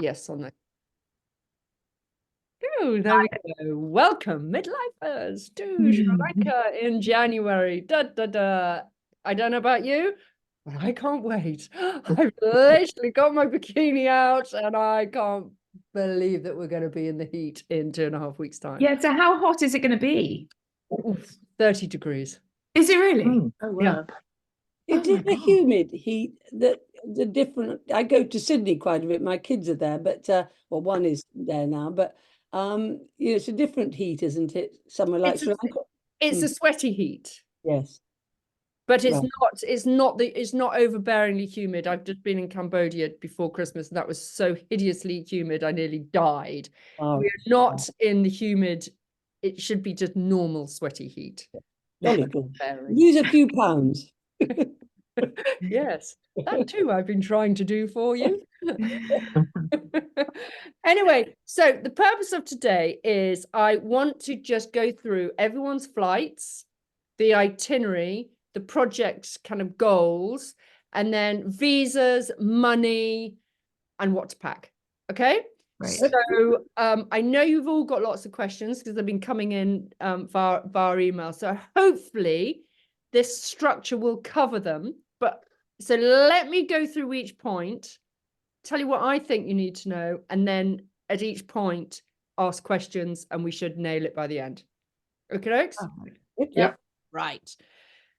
yes or no. Oh, there we go. Welcome, midlifers, to Sri Lanka in January. Da, da, da. I don't know about you, but I can't wait. I've literally got my bikini out and I can't believe that we're going to be in the heat in 2.5 weeks' time. Yeah, so how hot is it going to be? Oof, 30 degrees. Is it really? Oh, wow. Yeah. It is a humid heat that the different. I go to Sydney quite a bit. My kids are there, but well, one is there now. But it's a different heat, isn't it? Somewhere like Sri Lanka. It's a sweaty heat. Yes, but it's right. it's not overbearingly humid. I've just been in Cambodia before Christmas and that was so hideously humid I nearly died. We're not in the humid. It should be just normal sweaty heat. Jolly good. Lose a few pounds. Yes, that too I've been trying to do for you. Anyway, so the purpose of today is I want to just go through everyone's flights, the itinerary, the project's kind of goals, and then visas, money, and what to pack. Okay. Right. So I know you've all got lots of questions because they've been coming in via email. So hopefully this structure will cover them. But so let me go through each point, tell you what I think you need to know, and then at each point ask questions, and we should nail it by the end. Okay, Yep. Right.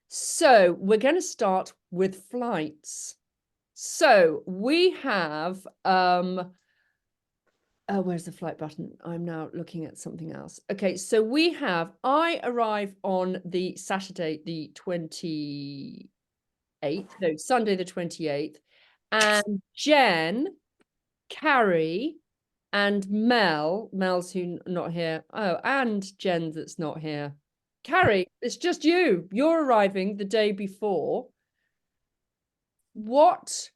So we're going to start with flights. So we have where's the flight button? I'm now looking at something else. Okay, so I arrive on the Saturday the 28th, no, Sunday the 28th, and Jen, Carrie, and Mel's who not here. Oh, and Jen that's not here. Carrie, it's just you. You're arriving the day before. What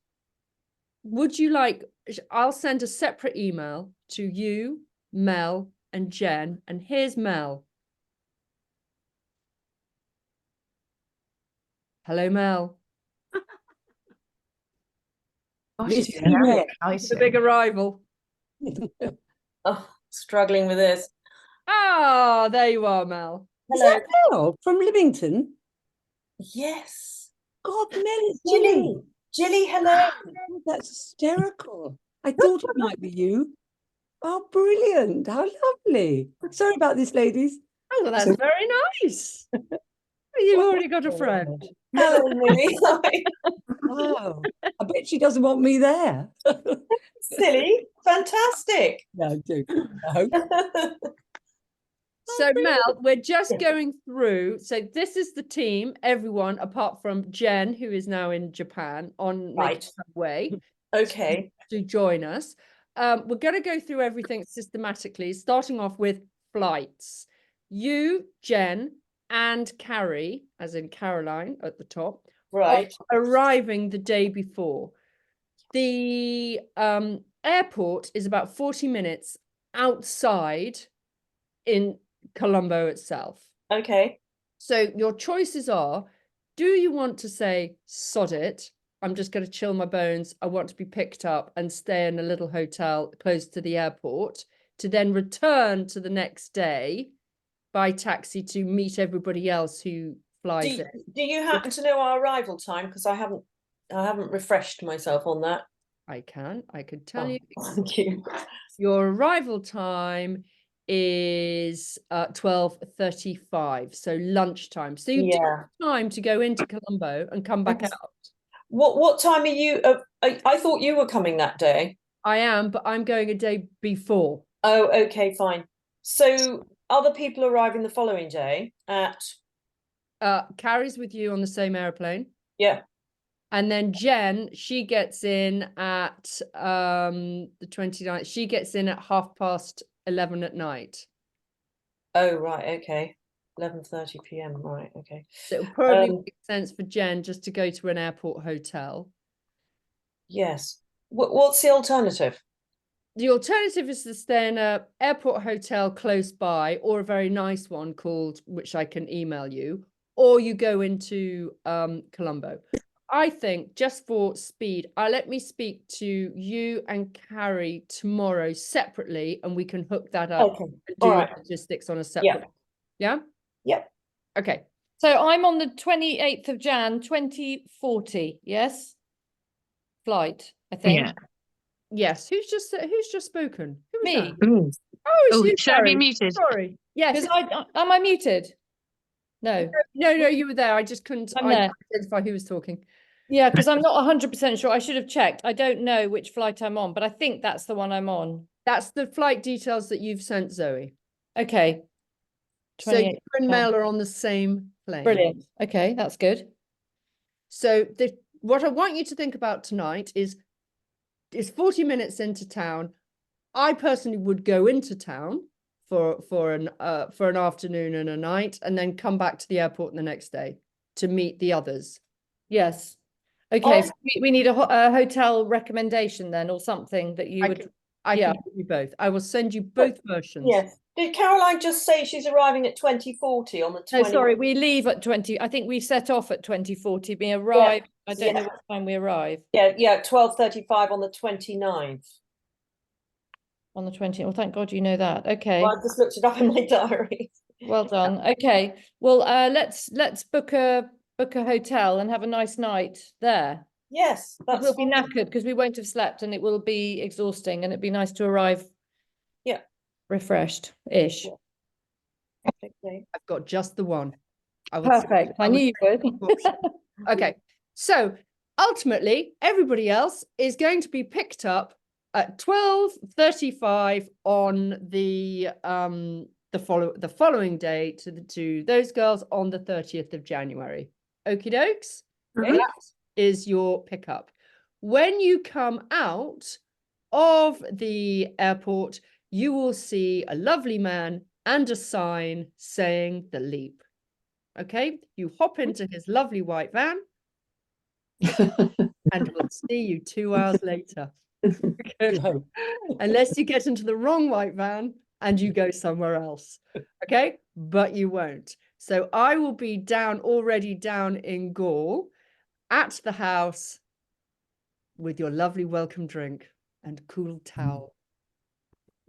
would you like? I'll send a separate email to you, Mel, and Jen. And here's Mel. Hello, Mel. Gosh, Miss it's you, very Mel. The big arrival. Oh, struggling with this. Ah, there you are, Mel. Is Hello. that Mel from Livington? Yes. God, Mel, it's Jilly. Jilly, hello. Oh, that's hysterical. I thought it might be you. Oh, brilliant. How lovely. Sorry about this, ladies. Oh, well, that's very nice. You've already got a friend. Hello, Millie. Wow. I bet she doesn't want me there. Silly. Fantastic. No, I do. I hope. So Mel, we're just going through. So this is the team, everyone apart from Jen, who is now in Japan on making her way. Okay. To join us. We're going to go through everything systematically, starting off with flights. You, Jen, and Carrie, as in Caroline at the top, right, are arriving the day before. The airport is about 40 minutes outside in Colombo itself. Okay. So your choices are, do you want to say, sod it, I'm just going to chill my bones, I want to be picked up and stay in a little hotel close to the airport, to then return to the next day by taxi to meet everybody else who flies in? Do you happen to know our arrival time? Because I haven't refreshed myself on that. I could tell you. Thank you. Your arrival time is 12:35, so lunchtime. So you do have time to go into Colombo and come back out. What time are you? I thought you were coming that day. I am, but I'm going a day before. Oh, okay, fine. So other people arriving the following day at... Carrie's with you on the same airplane. Yeah. And then Jen, she gets in at the 29th. She gets in at 11:30 at night. Oh, right, okay. 11:30 p.m. Right, okay. So it would probably make sense for Jen just to go to an airport hotel. Yes. What's the alternative? The alternative is to stay in an airport hotel close by, or a very nice one called, which I can email you, or you go into Colombo. I think just for speed, let me speak to you and Carrie tomorrow separately, and we can hook that up Okay. and do All the right. logistics on a separate. Yeah. Yep. Okay. So I'm on the 28th of Jan, 2040. Yes. Flight, I think. Yeah. Yes. Who's just spoken? Who was Me. that? Ooh. Oh, it's Oh, you. should I be Sorry. muted? Sorry. Yes. Because am I muted? No. No, you were there. I just couldn't I'm there. identify who was talking. Yeah, because I'm not 100% sure. I should have checked. I don't know which flight I'm on, but I think that's the one I'm on. That's the flight details that you've sent, Zoe. Okay. So you 28th and Jan. Mel are on the same plane. Brilliant. Okay, that's good. So what I want you to think about tonight is 40 minutes into town. I personally would go into town for an afternoon and a night, and then come back to the airport the next day to meet the others. Yes. Okay, so we need a hotel recommendation then, or something that you would. I Yeah. can give you both. I will send you both versions. Yes. Did Caroline just say she's arriving at 2040 on the 20th? No, sorry, we leave at 20. I think we set off at 2040. We arrive. I don't know what time we arrive. Yeah, 12:35 on the 29th. On the 20th. Well, thank God you know that. Okay. Well, I just looked it up in my diary. Well done. Okay. Well, let's book a hotel and have a nice night there. Yes, that's We'll be fine. knackered because we won't have slept, and it will be exhausting, and it'd be nice to arrive. Yeah. Refreshed-ish. Okay. I've got just the one. I will Perfect. I knew you would. Okay. So ultimately, everybody else is going to be picked up at 12:35 on the following day to those girls on the 30th of January. Okie dokes. Mhm. That is your pickup. When you come out of the airport, you will see a lovely man and a sign saying the leap. Okay, you hop into his lovely white van and we'll see you 2 hours later. You hope. Unless you get into the wrong white van and you go somewhere else. Okay, but you won't. So I will be already down in Gaul at the house with your lovely welcome drink and cool towel.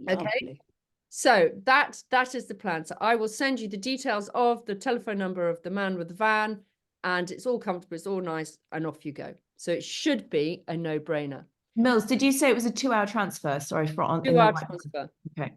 Okay. Lovely. So that is the plan. So I will send you the details of the telephone number of the man with the van, and it's all comfortable, it's all nice, and off you go. So it should be a no-brainer. Mills, did you say it was a 2-hour transfer? Sorry for on 2 hour transfer. Okay.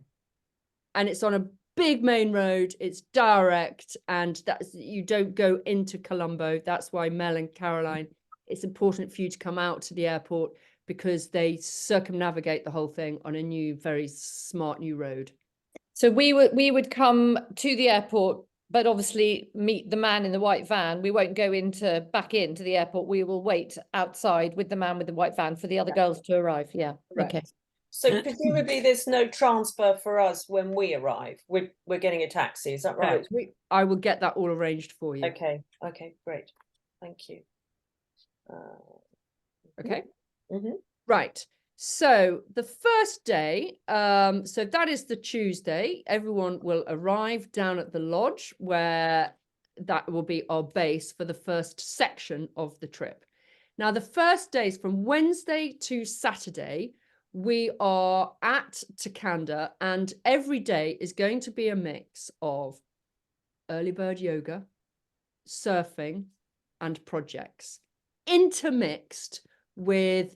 And it's on a big main road, it's direct, and you don't go into Colombo. That's why Mel and Caroline, it's important for you to come out to the airport because they circumnavigate the whole thing on a new, very smart new road. So we would come to the airport, but obviously meet the man in the white van. We won't go back into the airport. We will wait outside with the man with the white van for the other girls to arrive. Yeah. Correct. Okay. So presumably there's no transfer for us when we arrive. We're getting a taxi, is that right? I will get that all arranged for you. Okay, great. Thank you. Okay. Mhm. Right. So the first day, so that is the Tuesday, everyone will arrive down at the lodge where that will be our base for the first section of the trip. Now, the first days from Wednesday to Saturday, we are at Tekanda, and every day is going to be a mix of early bird yoga, surfing, and projects, intermixed with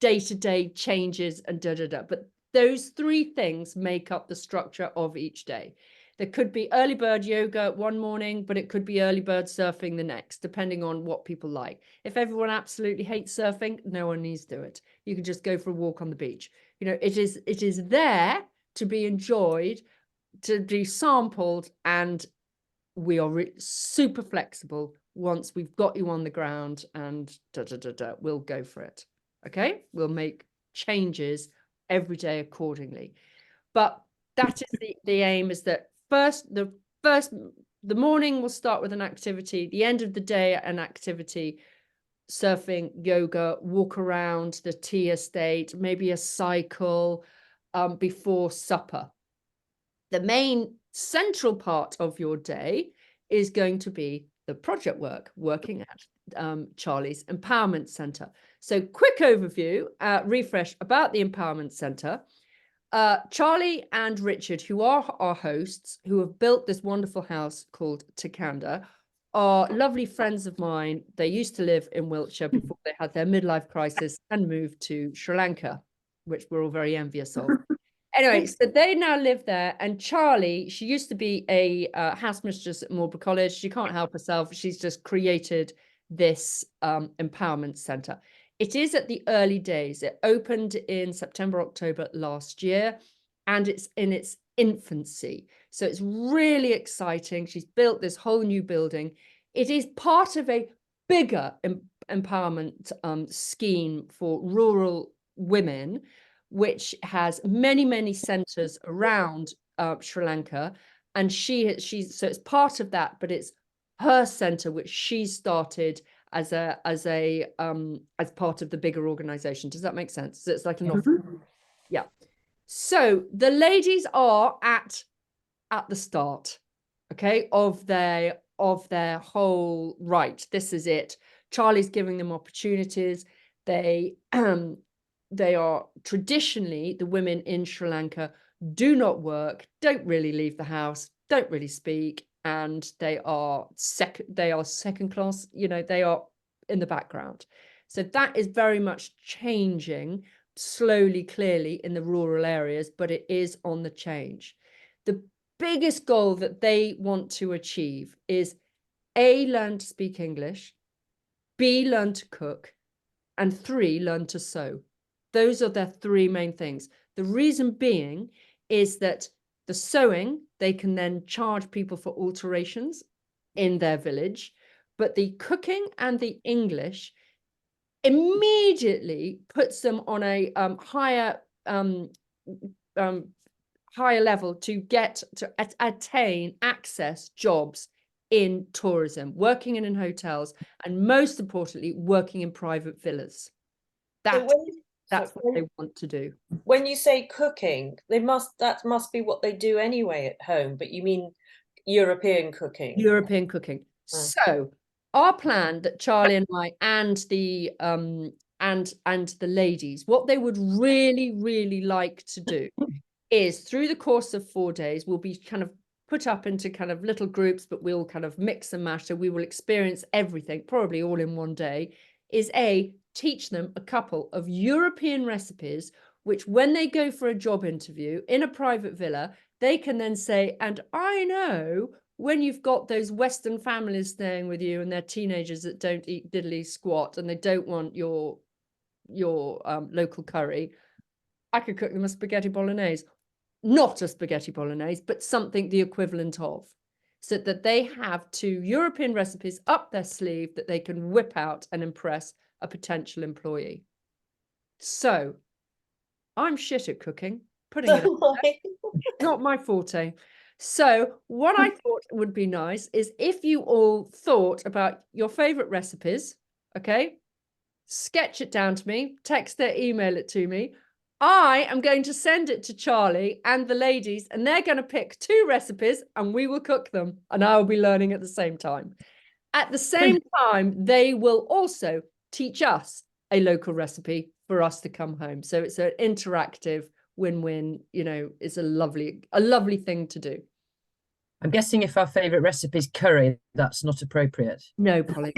day-to-day changes and but those three things make up the structure of each day. There could be early bird yoga one morning, but it could be early bird surfing the next, depending on what people like. If everyone absolutely hates surfing, no one needs to do it. You can just go for a walk on the beach. You know, it is there to be enjoyed, to be sampled, and we are super flexible. Once we've got you on the ground, and we'll go for it. Okay, we'll make changes every day accordingly. But that is the aim, is that the morning will start with an activity, the end of the day an activity, surfing, yoga, walk around the tea estate, maybe a cycle before supper. The main central part of your day is going to be the project work, working at Charlie's Empowerment Centre. So quick overview, refresh about the Empowerment Centre. Charlie and Richard, who are our hosts, who have built this wonderful house called Tekanda, are lovely friends of mine. They used to live in Wiltshire before they had their midlife crisis and moved to Sri Lanka, which we're all very envious of. Anyway, so they now live there, and Charlie, she used to be a housemistress at Marlborough College. She can't help herself. She's just created this empowerment centre. It is at the early days. It opened in September, October last year, and it's in its infancy. So it's really exciting. She's built this whole new building. It is part of a bigger empowerment scheme for rural women, which has many, many centres around Sri Lanka. And she's so it's part of that, but it's her centre, which she started as part of the bigger organization. Does that make sense? So it's like an office. Yeah. So the ladies are at the start, okay, of their whole right. This is it. Charlie's giving them opportunities. They are traditionally, the women in Sri Lanka do not work, don't really leave the house, don't really speak, and they are second class, you know, they are in the background. So that is very much changing slowly, clearly in the rural areas, but it is on the change. The biggest goal that they want to achieve is A, learn to speak English, B, learn to cook, and 3, learn to sew. Those are their 3 main things. The reason being is that the sewing, they can then charge people for alterations in their village, but the cooking and the English immediately puts them on a higher level to attain access jobs in tourism, working in hotels, and most importantly, working in private villas. That's what they want to do. When you say cooking, that must be what they do anyway at home, but you mean European cooking? European cooking. So our plan that Charlie and I and the ladies, what they would really, really like to do is through the course of 4 days, we'll be kind of put up into kind of little groups, but we'll kind of mix and match. So we will experience everything, probably all in one day, is teach them a couple of European recipes, which when they go for a job interview in a private villa, they can then say, and I know when you've got those Western families staying with you and they're teenagers that don't eat diddly squat and they don't want your local curry, I could cook them a spaghetti bolognese. Not a spaghetti bolognese, but something the equivalent of, so that they have 2 European recipes up their sleeve that they can whip out and impress a potential employee. So I'm shit at cooking, putting it out there. Not my forte. So what I thought would be nice is if you all thought about your favorite recipes, okay, sketch it down to me, text it, email it to me. I am going to send it to Charlie and the ladies, and they're going to pick 2 recipes and we will cook them, and I will be learning at the same time. At the same time, they will also teach us a local recipe for us to come home. So it's an interactive win-win, you know, it's a lovely thing to do. I'm guessing if our favourite recipe is curry, that's not appropriate. No, Polly.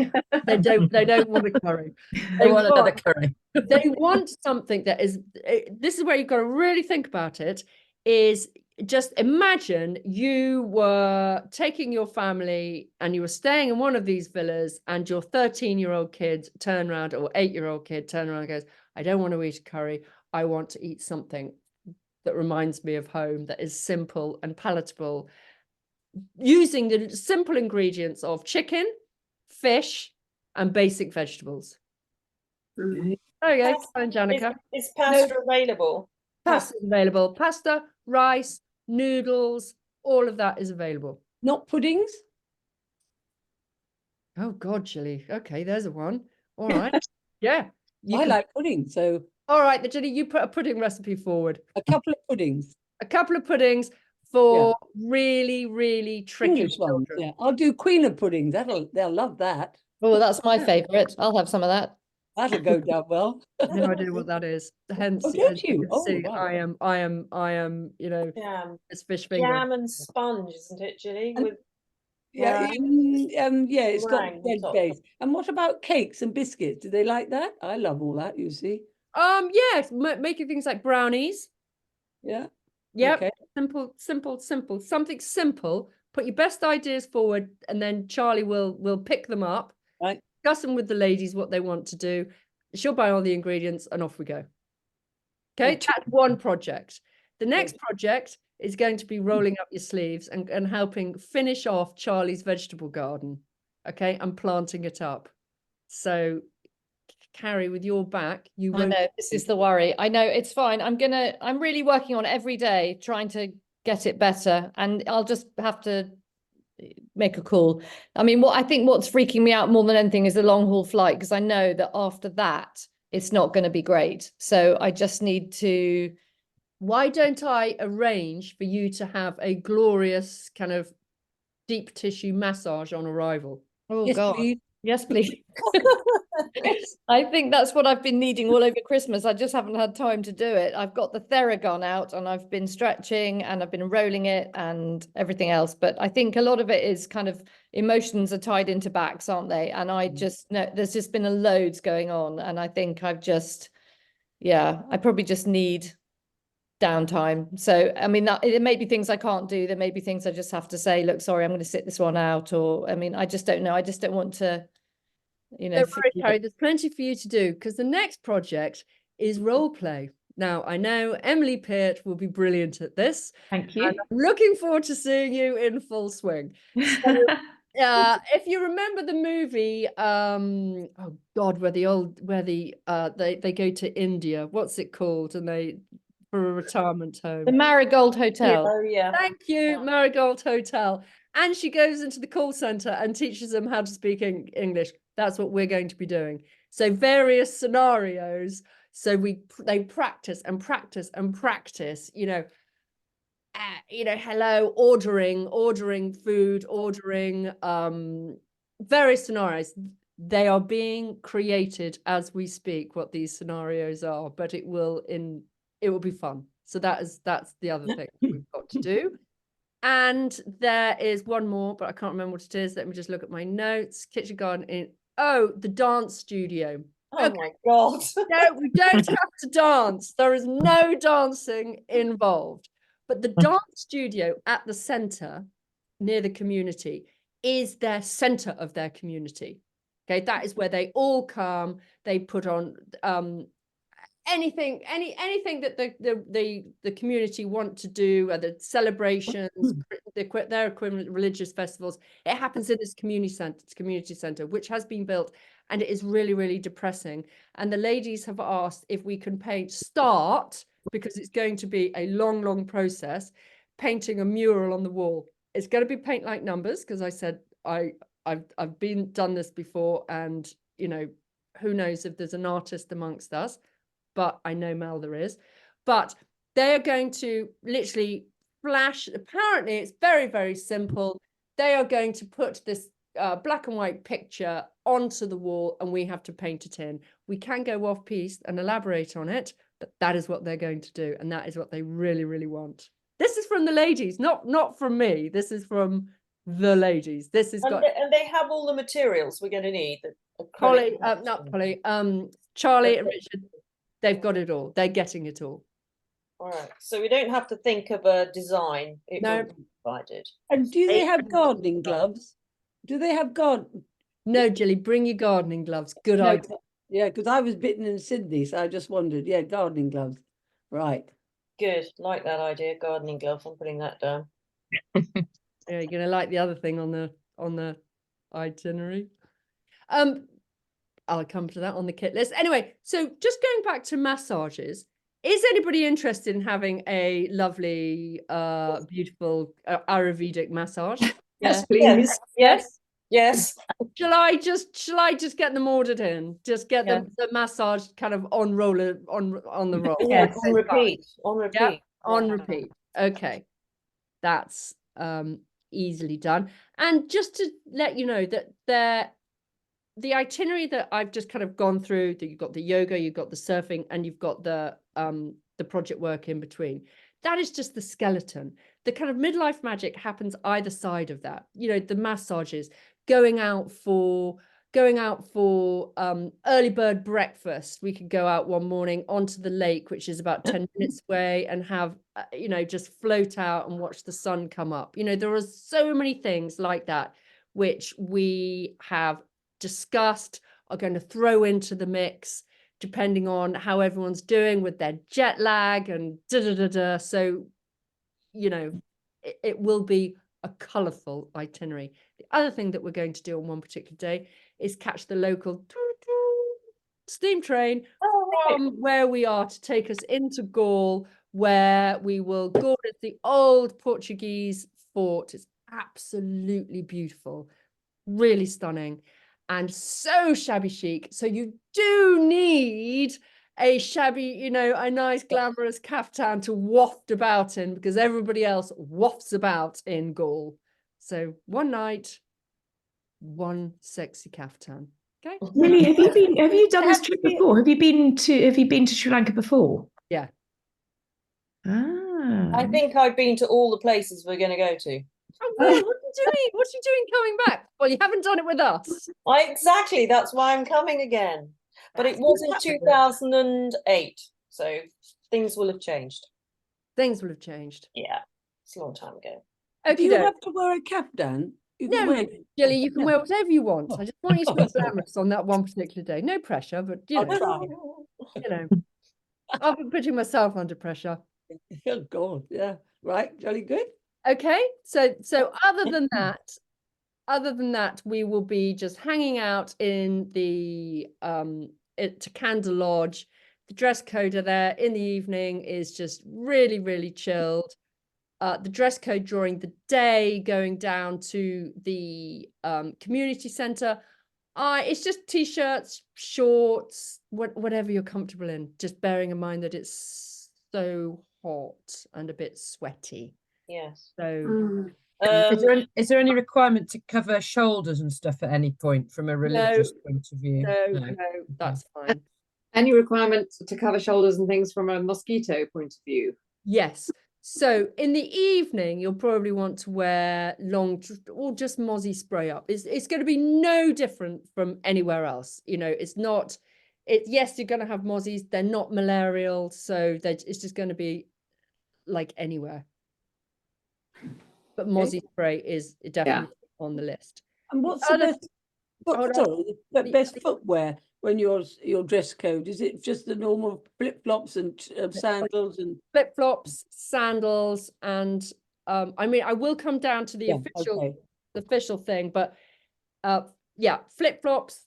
They don't want a curry. They want another curry. They want something that is, this is where you've got to really think about it, is just imagine you were taking your family and you were staying in one of these villas and your 13-year-old kid turned around, or 8-year-old kid turned around and goes, I don't want to eat a curry. I want to eat something that reminds me of home, that is simple and palatable, using the simple ingredients of chicken, fish, and basic vegetables. There you go, fine, Janica. Is pasta available? Pasta is available. Pasta, rice, noodles, all of that is available. Not puddings? Oh God, Gilly. Okay, there's a one. All right. Yeah. I like pudding, so All right, Gilly, you put a pudding recipe forward. a couple of puddings. A couple of puddings for really, really tricky English ones, children. yeah. I'll do Queen of puddings. They'll love that. Oh, that's my favorite. I'll have some of that. That'll go down well. No idea what that is. Hence, Oh, as don't you you? can Oh, see, right. I am, you know, Jam, it's fish finger. jam and sponge, isn't it, Gilly? And- With Yeah, yeah, it's got meringue on bread top. base. And what about cakes and biscuits? Do they like that? I love all that, you see. Yes, making things like brownies. Yeah. Yep. Okay. Simple, simple, simple. Something simple. Put your best ideas forward, and then Charlie will pick them up, Right. discuss them with the ladies what they want to do. She'll buy all the ingredients, and off we go. Okay, Okay. that's one project. The next project is going to be rolling up your sleeves and helping finish off Charlie's vegetable garden. Okay, and planting it up. So, Carrie, with your back, you I won't. know, this is the worry. I know, it's fine. I'm really working on it every day, trying to get it better. And I'll just have to make a call. I mean, I think what's freaking me out more than anything is the long haul flight, because I know that after that, it's not going to be great. So I just need to. Why don't I arrange for you to have a glorious kind of deep tissue massage on arrival? Oh, Yes, God. please. Yes, please. I think that's what I've been needing all over Christmas. I just haven't had time to do it. I've got the Theragun out and I've been stretching and I've been rolling it and everything else. But I think a lot of it is kind of emotions are tied into backs, aren't they? And I just know there's just been a loads going on. And I think I probably just need downtime. So, I mean, it may be things I can't do. There may be things I just have to say, look, sorry, I'm going to sit this one out. Or, I mean, I just don't know. I just don't want to, Don't worry, Carrie, there's plenty for you to do, because the next project is role play. Now, I know Emily Peart will be brilliant at this. Thank you. And I'm looking forward to seeing you in full swing. So, if you remember the movie, oh God, where they go to India. What's it called? And they for a retirement home. The Marigold Hotel. Oh yeah. Thank you, Marigold Hotel. And she goes into the call center and teaches them how to speak English. That's what we're going to be doing. So various scenarios. So they practice and practice and practice. Hello, ordering food, ordering various scenarios. They are being created as we speak. What these scenarios are, but it will be fun. So that's the other thing we've got to do. And there is one more, but I can't remember what it is. Let me just look at my notes. Kitchen garden the dance studio. Oh my God. No, we don't have to dance. There is no dancing involved. But the dance studio at the center, near the community, is their center of their community. Okay, that is where they all come. They put on anything that the community want to do, whether celebrations, their equivalent religious festivals. It happens in this community center, which has been built, and it is really, really depressing. And the ladies have asked if we can start, because it's going to be a long process, painting a mural on the wall. It's going to be paint like numbers, because I said I've done this before, and who knows if there's an artist amongst us. But I know Mel there is. But they're going to literally flash. Apparently, it's very, very simple. They are going to put this black and white picture onto the wall, and we have to paint it in. We can go off piece and elaborate on it, but that is what they're going to do, and that is what they really, really want. This is from the ladies, not from me. This is from the ladies. This is and they have all the materials we're going to need. Polly, not Polly. Charlie and Richard. They've got it all. They're getting it all. All right. So we don't have to think of a design. It No. will be provided. And do they have gardening gloves? Do they have No, Jilly, bring your gardening gloves. Good No, idea. yeah, because I was bitten in Sydney, so I just wondered. Yeah, gardening gloves. Right. Good. Like that idea. Gardening gloves. I'm putting that down. Yeah, you're gonna like the other thing on the itinerary. I'll come to that on the kit list. Anyway, so just going back to massages, is anybody interested in having a lovely, beautiful Ayurvedic massage? Yes, please. Yes. Yes. Shall I just get them ordered in? Just get the massage kind of on the roll. Yes. On repeat. On repeat. Yep, on repeat. Okay. that's easily done. And just to let you know that the itinerary that I've just kind of gone through, that you've got the yoga, you've got the surfing, and you've got the project work in between. That is just the skeleton. The kind of midlife magic happens either side of that. You know, the massages, going out for early bird breakfast. We could go out one morning onto the lake, which is about 10 minutes away, and have, you know, just float out and watch the sun come up. You know, there are so many things like that, which we have discussed, are going to throw into the mix, depending on how everyone's doing with their jet lag and da-da-da-da. So, you know, it will be a colourful itinerary. The other thing that we're going to do on one particular day is catch the local steam train from where we are to take us into Gaul, where we will go to the old Portuguese fort. It's absolutely beautiful, really stunning, and so shabby chic. So you do need a shabby, you know, a nice glamorous caftan to waft about in, because everybody else wafts about in Gaul. So one night, one sexy caftan. Okay. Really, have you done this trip before? Have you been to Sri Lanka before? Yeah. Ah. I think I've been to all the places we're going to go to. Oh God, what are you doing? What are you doing coming back? Well, you haven't done it with us. Exactly, that's why I'm coming again. But it was in 2008, so things will have changed. Things will have changed. Yeah, it's a long time ago. Do you Okay, have to wear a caftan? You can no, wear... Jilly, you can No. wear whatever you want. I just want you to look glamorous on that one particular day. No pressure, but you I'll know, try. you know, I'll be putting myself under pressure. Oh God, yeah. Right, jolly good. Okay, so other than that, we will be just hanging out in the at Tekanda Lodge. The dress code are there in the evening is just really, really chilled. The dress code during the day, going down to the community centre, it's just t-shirts, shorts, whatever you're comfortable in. Just bearing in mind that it's so hot and a bit sweaty. Yes. So Is there any requirement to cover shoulders and stuff at any point from a religious point of view? no, that's fine. Any requirement to cover shoulders and things from a mosquito point of view? Yes. So in the evening, you'll probably want to wear long or just mozzie spray up. It's going to be no different from anywhere else. You know, it's not. Yes, you're going to have mozzies. They're not malarial, so it's just going to be like anywhere. But mozzie spray is definitely on the list. And what's The the other- best best footwear when your dress code? Is it just the normal flip-flops and sandals and flip-flops, sandals, and I mean, I will come down to the official thing, but yeah, flip-flops.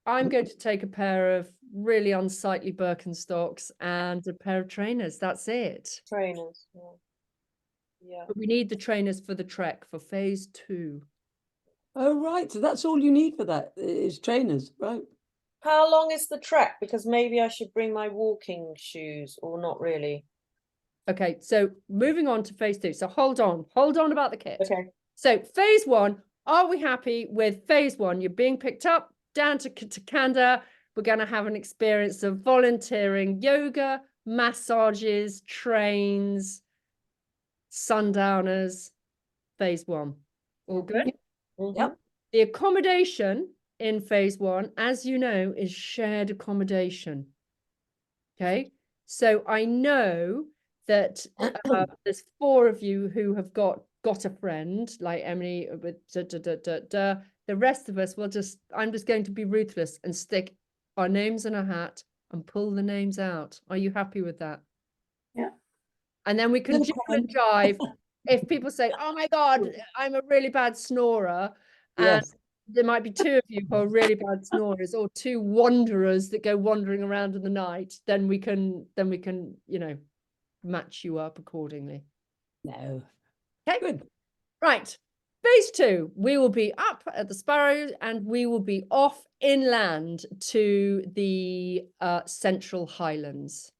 I'm going to take a pair of really unsightly Birkenstocks and a pair of trainers. That's it. Trainers. Yeah. But we need the trainers for the trek for phase 2. Oh right, so that's all you need for that is trainers, right? How long is the trek? Because maybe I should bring my walking shoes, or not really. Okay, so moving on to phase 2. So hold on about the kit. Okay. So phase 1, are we happy with phase 1? You're being picked up down to Tekanda. We're going to have an experience of volunteering, yoga, massages, trains, sundowners. Phase 1. All good? Mhm. Yep. The accommodation in phase 1, as you know, is shared accommodation. Okay, so I know that there's 4 of you who have got a friend like Emily, but the rest of us will I'm just going to be ruthless and stick our names in a hat and pull the names out. Are you happy with that? Yeah. And then we can jibble and jive. If people say, oh my God, I'm a really bad snorer, and Yes. there might be 2 of you who are really bad snorers, or 2 wanderers that go wandering around in the night, then we can, you know, match you up accordingly. No. Okay, Good. right. Phase 2, we will be up at the Sparrows and we will be off inland to the Central Highlands.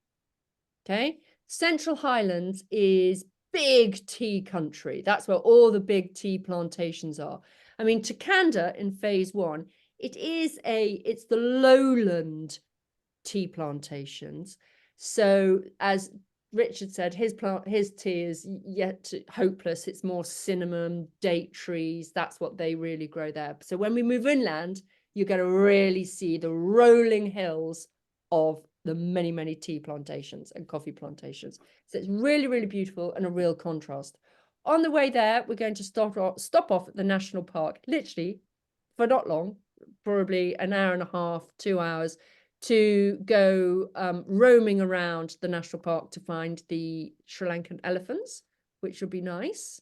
Okay, Central Highlands is big tea country. That's where all the big tea plantations are. I mean, Tekanda in phase 1, it's the lowland tea plantations. So as Richard said, his tea is yet hopeless. It's more cinnamon, date trees. That's what they really grow there. So when we move inland, you're going to really see the rolling hills of the many, many tea plantations and coffee plantations. So it's really, really beautiful and a real contrast. On the way there, we're going to stop off at the national park, literally for not long, probably an hour and a half, 2 hours, to go roaming around the national park to find the Sri Lankan elephants, which will be nice.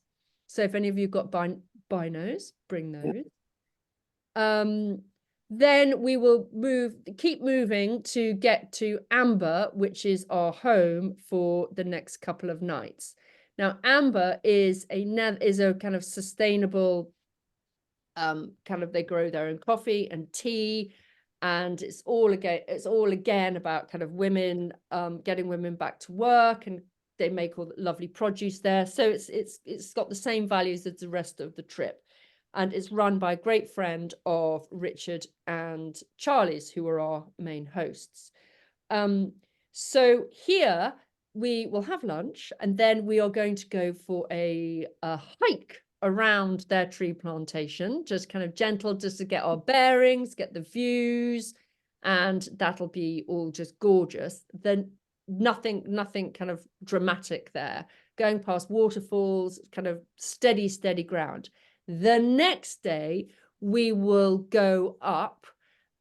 So if any of you got binos, bring those. Then we will keep moving to get to Amber, which is our home for the next couple of nights. Now, Amber is a kind of sustainable they grow their own coffee and tea, and it's all again about kind of women, getting women back to work, and they make all the lovely produce there. So it's got the same values as the rest of the trip. And it's run by a great friend of Richard and Charlie's, who are our main hosts. So here we will have lunch, and then we are going to go for a hike around their tree plantation, just kind of gentle, just to get our bearings, get the views, and that'll be all just gorgeous. Then nothing kind of dramatic there. Going past waterfalls, kind of steady ground. The next day, we will go up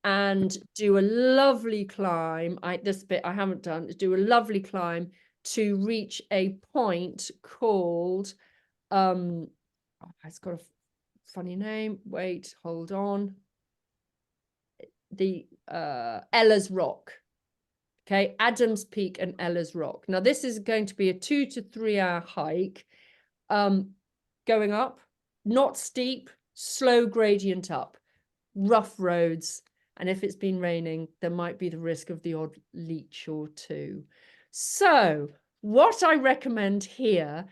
and do a lovely climb. This bit I haven't done, do a lovely climb to reach a point called, it's got a funny name. Wait, hold on. The Ella's Rock. Okay, Adams Peak and Ella's Rock. Now, this is going to be a 2 to 3 hour hike, going up, not steep, slow gradient up, rough roads. And if it's been raining, there might be the risk of the odd leech or two. So what I recommend here,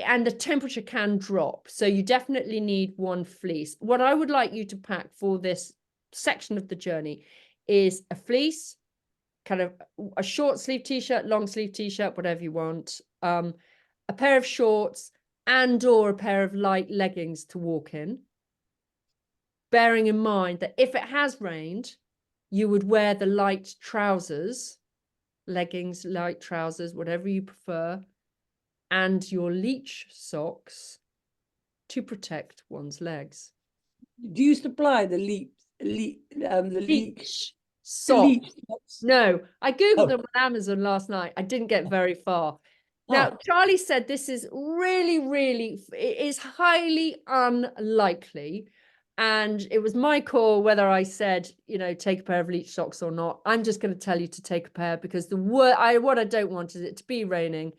and the temperature can drop, so you definitely need one fleece. What I would like you to pack for this section of the journey is a fleece, kind of a short sleeve t-shirt, long sleeve t-shirt, whatever you want, a pair of shorts, and or a pair of light leggings to walk in, bearing in mind that if it has rained, you would wear the light trousers, leggings, light trousers, whatever you prefer, and your leech socks to protect one's legs. Do you supply the Leech socks? No, I googled them on Amazon last night. I didn't get very far. Now, Charlie said this is really, it is highly unlikely. And it was my call whether I said, take a pair of leech socks or not. I'm just going to tell you to take a pair, because what I don't want is it to be raining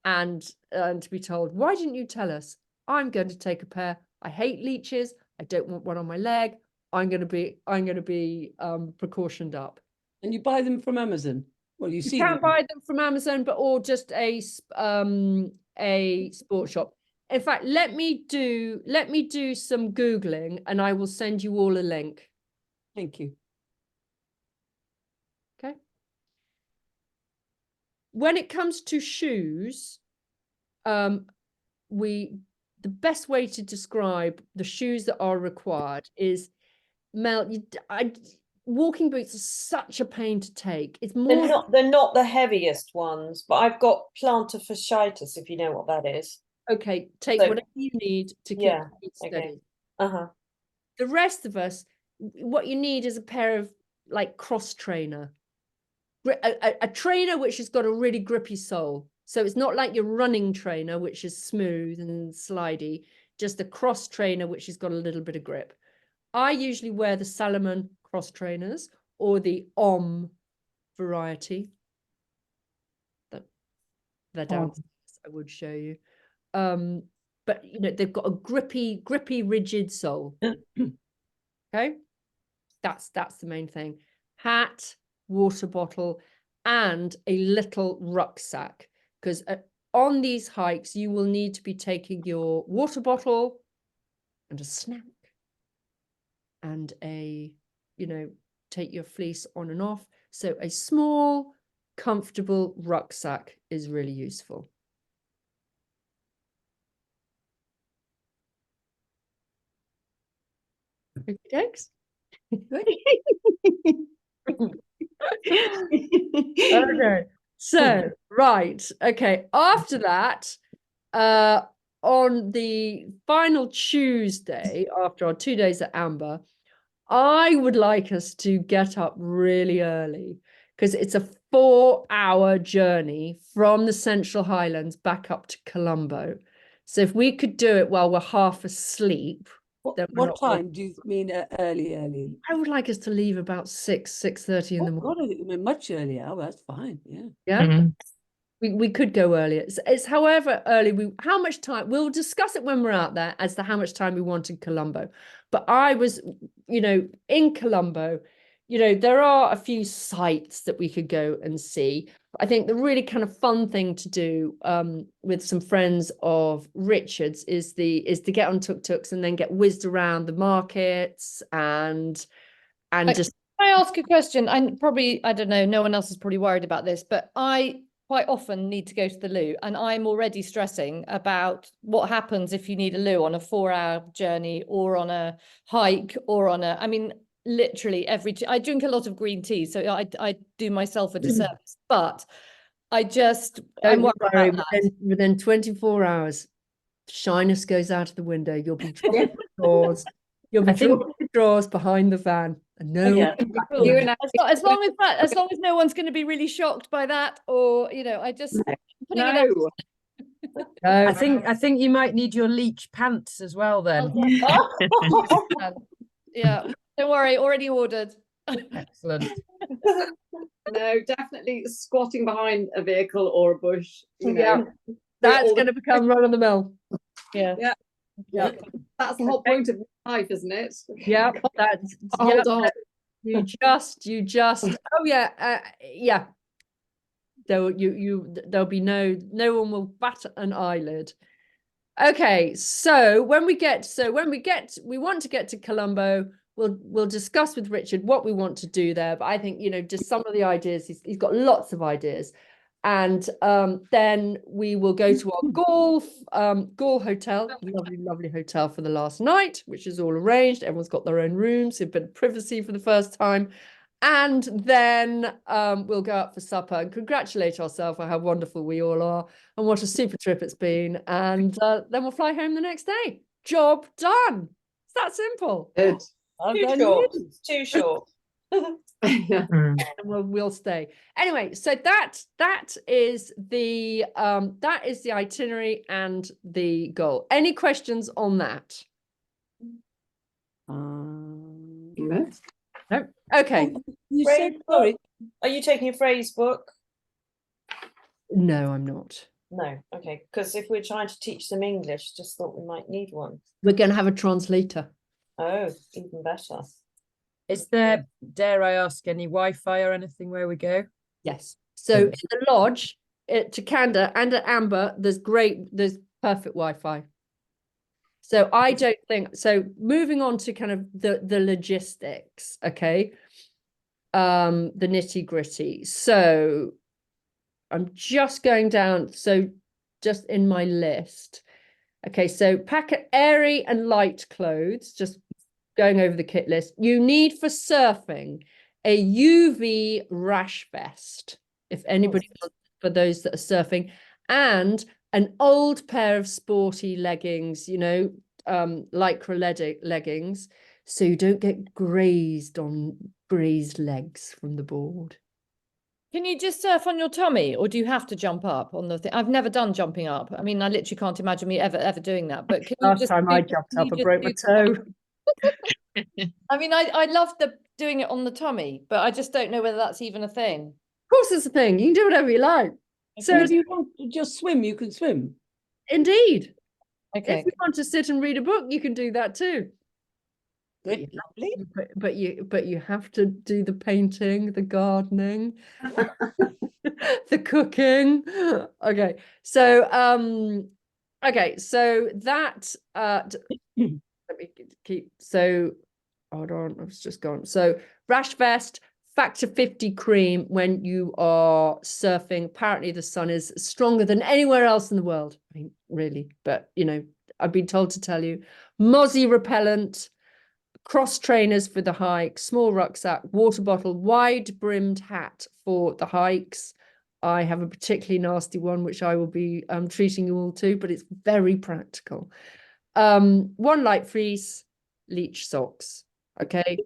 and to be told, why didn't you tell us? I'm going to take a pair. I hate leeches. I don't want one on my leg. I'm going to be precautioned up. And you buy them from Amazon? Well, you see can't buy them from Amazon, or just a sports shop. In fact, let me do some Googling, and I will send you all a link. Thank you. Okay. When it comes to shoes, the best way to describe the shoes that are required is, Mel, walking boots are such a pain to take. It's more they're not the heaviest ones, but I've got plantar fasciitis, if you know what that is. Okay, take whatever you need to keep your feet steady. Okay. The rest of us, what you need is a pair of cross trainer, a trainer which has got a really grippy sole. So it's not like your running trainer, which is smooth and slidey, just a cross trainer which has got a little bit of grip. I usually wear the Salomon cross trainers or the variety. They're downstairs, I would show you. But they've got a grippy, rigid sole. Okay, that's the main thing. Hat, water bottle, and a little rucksack, because on these hikes, you will need to be taking your water bottle and a snack and take your fleece on and off. So a small, comfortable rucksack is really useful. Okay, thanks. Okay, so right, okay. After that, on the final Tuesday after our 2 days at Amber, I would like us to get up really early because it's a 4-hour journey from the Central Highlands back up to Colombo. So if we could do it while we're half asleep. What time do you mean early? I would like us to leave about 6:30 in the morning. God, I mean, much earlier. Oh, that's fine. Yeah. Yeah. Mm. We could go earlier. It's however early how much time, we'll discuss it when we're out there as to how much time we want in Colombo. But I was, in Colombo, there are a few sites that we could go and see. I think the really kind of fun thing to do with some friends of Richard's is to get on tuk-tuks and then get whizzed around the markets and just. Can I ask a question? I don't know, no one else is probably worried about this, but I quite often need to go to the loo, and I'm already stressing about what happens if you need a loo on a 4-hour journey or on a hike or I mean, literally I drink a lot of green tea, so I do myself a disservice, but I'm worried about that. Within 24 hours, shyness goes out of the window. You'll be dropping drawers. You'll be dropping drawers behind the van. And As long as no one's going to be really shocked by that, or I just putting it out. I think you might need your leech pants as well then. Yeah, don't worry, already ordered. Excellent. No, definitely squatting behind a vehicle or a bush. That's going to become run of the mill. Yeah. That's the whole point of life, isn't it? Yeah, that's Hold on. you just oh yeah. There'll be no one will bat an eyelid. Okay, so when we want to get to Colombo, we'll discuss with Richard what we want to do there. But I think just some of the ideas, he's got lots of ideas. And then we will go to our Gaul hotel, lovely hotel for the last night, which is all arranged. Everyone's got their own rooms, so a bit of privacy for the first time. And then we'll go out for supper and congratulate ourselves on how wonderful we all are and what a super trip it's been. And then we'll fly home the next day. Job done. It's that simple. Good. Too short. And we'll stay anyway. So that is the itinerary and the goal. Any questions on that? No. No. Okay. You said, sorry. Are you taking a phrase book? No, I'm not. No. Okay. Because if we're trying to teach them English, just thought we might need one. We're going to have a translator. Oh, even better. Is there, dare I ask, any Wi-Fi or anything where we go? Yes. So in the lodge at Tekanda and at Amber, there's perfect Wi-Fi. So I don't think so. Moving on to kind of the logistics, okay. The nitty-gritty. So I'm just going down. So just in my list. Okay, so pack airy and light clothes, just going over the kit list. You need for surfing a UV rash vest, if anybody wants, for those that are surfing, and an old pair of sporty leggings, lycra leggings, so you don't get grazed legs from the board. Can you just surf on your tummy, or do you have to jump up on the thing? I've never done jumping up. I mean, I literally can't imagine me ever doing that. But Last time I jumped up, I broke my toe. I mean, I love doing it on the tummy, but I just don't know whether that's even a thing. Of course, it's a thing. You can do whatever you like. So if you want to just swim, you can swim. Indeed. Okay. If you want to sit and read a book, you can do that too. Good, lovely. But you have to do the painting, the gardening, the cooking. Okay, so that let me keep, so hold on, I was just gone. So rash vest, factor 50 cream when you are surfing. Apparently the sun is stronger than anywhere else in the world. I mean, really, but you know, I've been told to tell you. Mozzie repellent, cross trainers for the hike, small rucksack, water bottle, wide brimmed hat for the hikes. I have a particularly nasty one, which I will be treating you all to, but it's very practical. One light fleece, leech socks. Okay.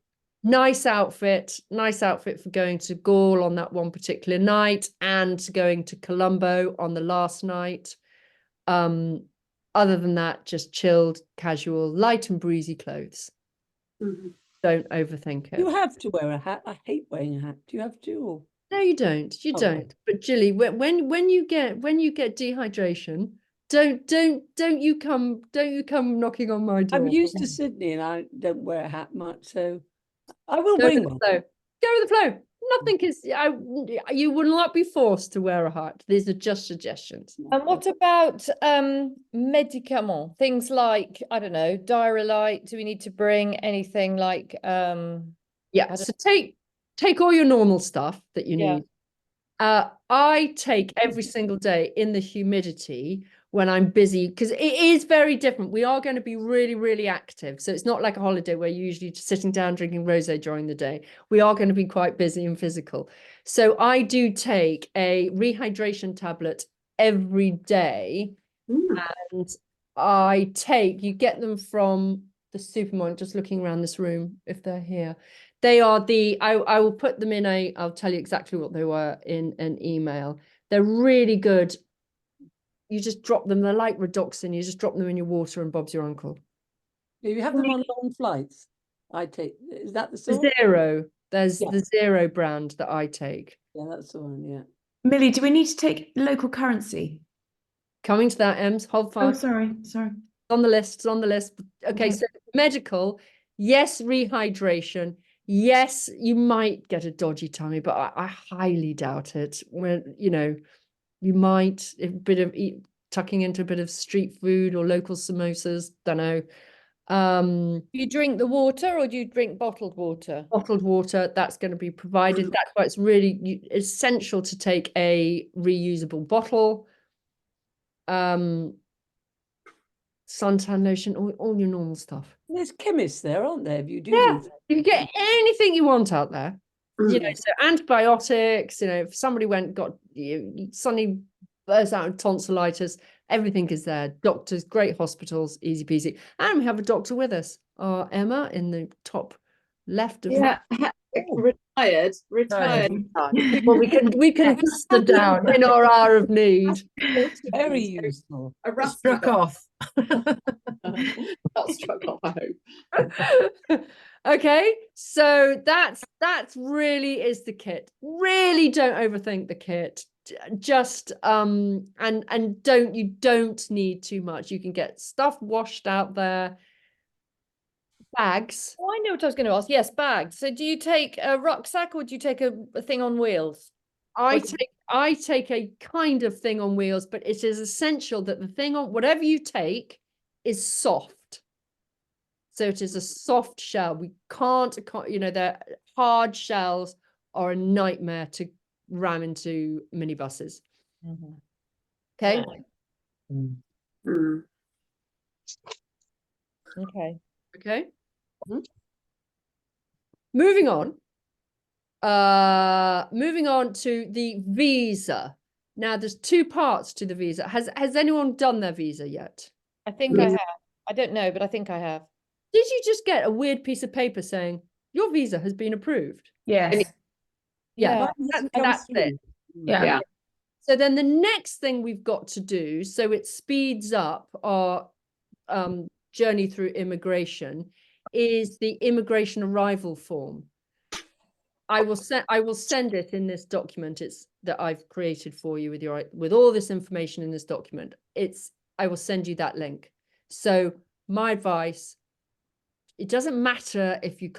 Nice outfit for going to Gaul on that one particular night and going to Colombo on the last night. Other than that, just chilled, casual, light and breezy clothes. Don't overthink it. You have to wear a hat. I hate wearing a hat. Do you have to? Or? No, you don't. You Oh, don't. But Jilly, when you get dehydration, don't you come knocking on my door. I'm used to Sydney and I don't wear a hat much, so I will Go bring with the one. flow. Go with the flow. Nothing is. You will not be forced to wear a hat. These are just suggestions. And what about médicaments? Things like, I don't know, diarrhea. Do we need to bring anything like Yeah. So take all your normal stuff that you Yeah. need. I take every single day in the humidity when I'm busy, because it is very different. We are going to be really, really active. So it's not like a holiday where you're usually just sitting down drinking rosé during the day. We are going to be quite busy and physical. So I do take a rehydration tablet every day. And you get them from the supermarket, just looking around this room if they're here. They are I will put them in I'll tell you exactly what they were in an email. They're really good. You just drop them, they're like Redoxin, you just drop them in your water and Bob's your uncle. You have them on long flights. Is that the sort? Zero. There's Yeah. the Zero brand that I take. Yeah, that's the one, yeah. Millie, do we need to take local currency? Coming to that, Ems, hold Oh, fire. sorry. On the list, it's on the list. Okay, Okay. so medical, yes, rehydration. Yes, you might get a dodgy tummy, but I highly doubt it. When, you know, you might, a bit of tucking into a bit of street food or local samosas, don't know. Do you drink the water or do you drink bottled water? Bottled water, that's going to be provided. That's why it's really essential to take a reusable bottle. Suntan lotion, all your normal stuff. There's chemists there, aren't there? If you do Yeah, these. you can get anything you want out there. You know, so antibiotics, you know, if somebody suddenly burst out of tonsillitis, everything is there. Doctors, great hospitals, easy peasy. And we have a doctor with us, Emma, in the top left of Retired. Well, we can muster down in our hour of need. It's very useful. A rusty Struck off. Not struck off, I hope. Okay, so that's really is the kit. Really don't overthink the kit. Just and you don't need too much. You can get stuff washed out there. Bags. Oh, I know what I was going to ask. Yes, bags. So do you take a rucksack or do you take a thing on wheels? I take a kind of thing on wheels, but it is essential that the thing on whatever you take is soft. So it is a soft shell. We can't, you know, the hard shells are a nightmare to ram into minibuses. Okay. Okay. Okay. Moving on. Moving on to the visa. Now there's two parts to the visa. Has anyone done their visa yet? I think I have. I don't know, but I think I have. Did you just get a weird piece of paper saying your visa has been approved? Yes. Yeah, Mine that's comes it. through. Yeah. So then the next thing we've got to do, so it speeds up our journey through immigration, is the immigration arrival form. I will send it in this document. It's that I've created for you with all this information in this document. I will send you that link. So my advice, it doesn't matter if you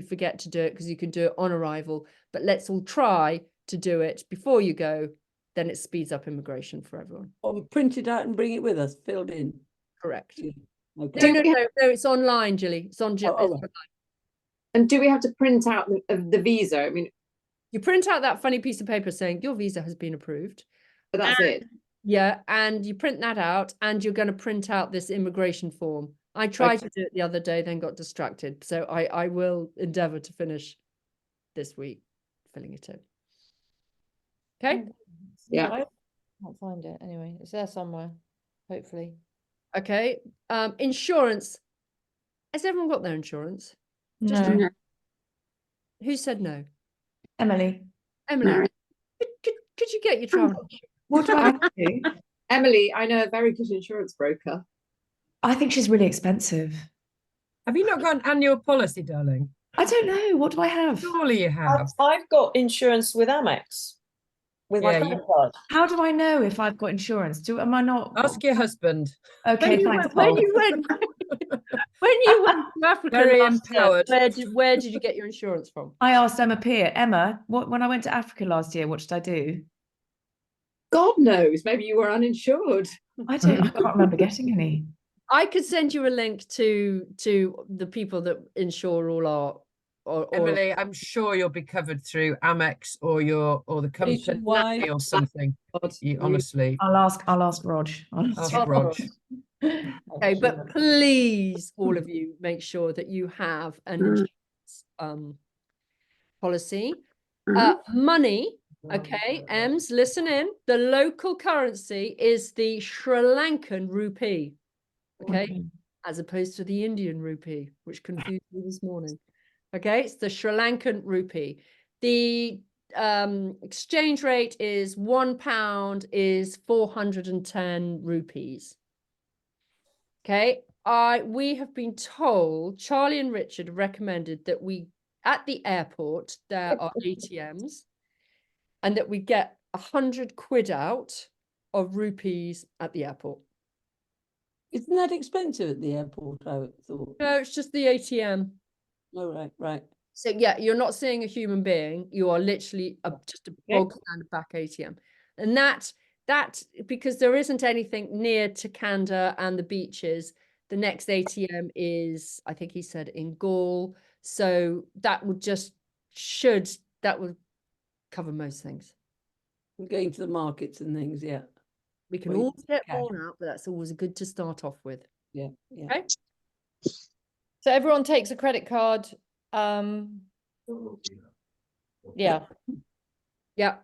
forget to do it, because you can do it on arrival, but let's all try to do it before you go. Then it speeds up immigration for everyone. Or print it out and bring it with us, filled in. Correct. Yeah. Okay. No, it's online, Gilly. It's on. Oh, It's all right. online. And do we have to print out the visa? I mean, You print out that funny piece of paper saying your visa has been approved. but that's it. Yeah, and you print that out, and you're going to print out this immigration form. I tried to do it the other day, then got distracted. So I will endeavour to finish this week filling it in. Okay. Yeah. I can't find it anyway. It's there somewhere, hopefully. Okay. Insurance. Has everyone got their insurance? No. Who said no? Emily. Emily. Could you get your travel insurance? What do I have to do? Emily, I know a very good insurance broker. I think she's really expensive. Have you not got an annual policy, darling? I don't know. What do I have? Surely you have. I've got insurance with Amex, with my Yeah, credit card. How do I know if I've got insurance? Am I not? Ask your husband. Okay, thanks, When Paul. you went to Africa Very last year, empowered. where did you get your insurance from? I asked Emma Peer, Emma, when I went to Africa last year, what should I do? God knows, maybe you were uninsured. I can't remember getting any. I could send you a link to the people that insure all our or Emily, I'm sure you'll be covered through Amex or the company Nationwide. or something. You, Yeah. honestly, I'll ask Rog. ask Rog. Okay, but please, all of you, make sure that you have an insurance policy. Money, okay, Ems, listen in. The local currency is the Sri Lankan rupee, okay, as opposed to the Indian rupee, which confused me this morning. Okay, it's the Sri Lankan rupee. The exchange rate is £1 is 410 rupees. Okay, we have been told, Charlie and Richard recommended that we, at the airport, there are ATMs, and that we get 100 quid out of rupees at the airport. Isn't that expensive at the airport, I thought? No, it's just the ATM. Oh, right. So yeah, you're not seeing a human being. You are literally just a bog standard back ATM. And that because there isn't anything near Tekanda and the beaches, the next ATM is, I think he said, in Gaul. So that would cover most things. Going to the markets and things, yeah. We can Well, all get cash. more out, but that's always good to start off with. Yeah. Okay. So everyone takes a credit card. Yeah. Yeah.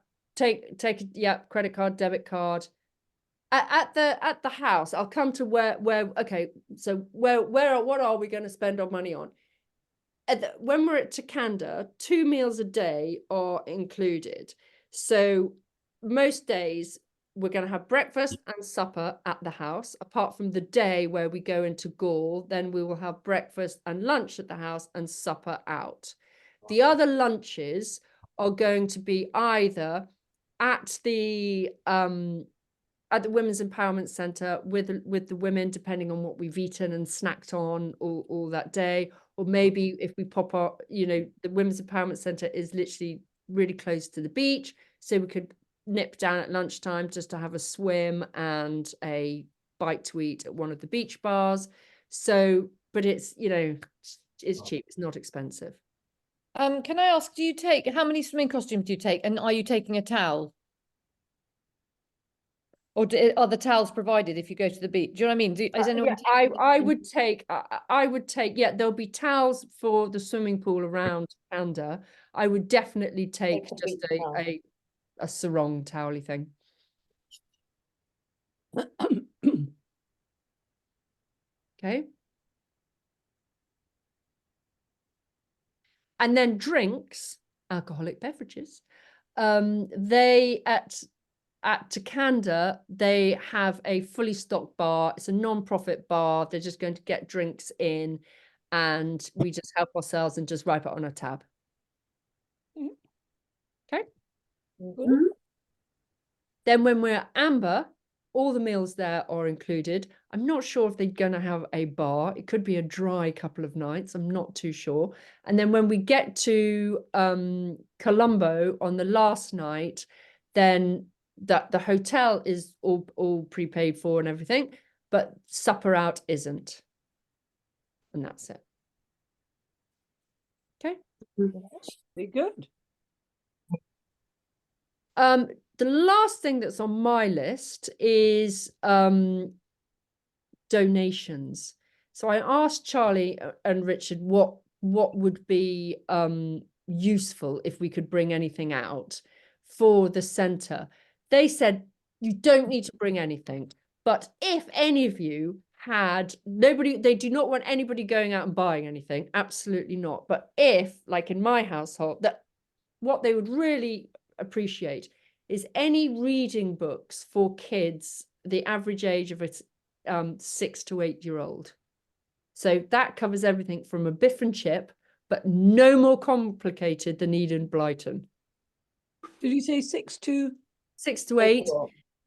Credit card, debit card. At the house, I'll come to where okay, so what are we going to spend our money on? When we're at Tekanda, 2 meals a day are included. So most days we're going to have breakfast and supper at the house, apart from the day where we go into Gaul. Then we will have breakfast and lunch at the house and supper out. The other lunches are going to be either at the Women's Empowerment Centre with the women, depending on what we've eaten and snacked on all that day, or maybe if we pop up, the Women's Empowerment Centre is literally really close to the beach, so we could nip down at lunchtime just to have a swim and a bite to eat at one of the beach bars. So, but it's it's cheap, it's not expensive. Can I ask, how many swimming costumes do you take, and are you taking a towel? Or are the towels provided if you go to the beach? Do you know what I mean? Is anyone I would take, yeah, there'll be towels for the swimming pool around Tekanda. I would definitely take just a sarong towely thing. Okay. And then drinks, alcoholic beverages. They at Tekanda, they have a fully stocked bar. It's a non-profit bar. They're just going to get drinks in, and we just help ourselves and just wipe it on a tab. Okay. Then when we're at Amber, All the meals there are included. I'm not sure if they're going to have a bar. It could be a dry couple of nights. I'm not too sure. And then when we get to Colombo on the last night, then the hotel is all prepaid for and everything, but supper out isn't. And that's it. Okay. Very good. The last thing that's on my list is donations. So I asked Charlie and Richard what would be useful if we could bring anything out for the centre. They said you don't need to bring anything, but if any of you had they do not want anybody going out and buying anything, absolutely not. But if, like in my household, that what they would really appreciate is any reading books for kids, the average age of it 6 to 8 year old. So that covers everything from a Biff and Chip, but no more complicated than Enid Blyton. Did you say 6 to 8?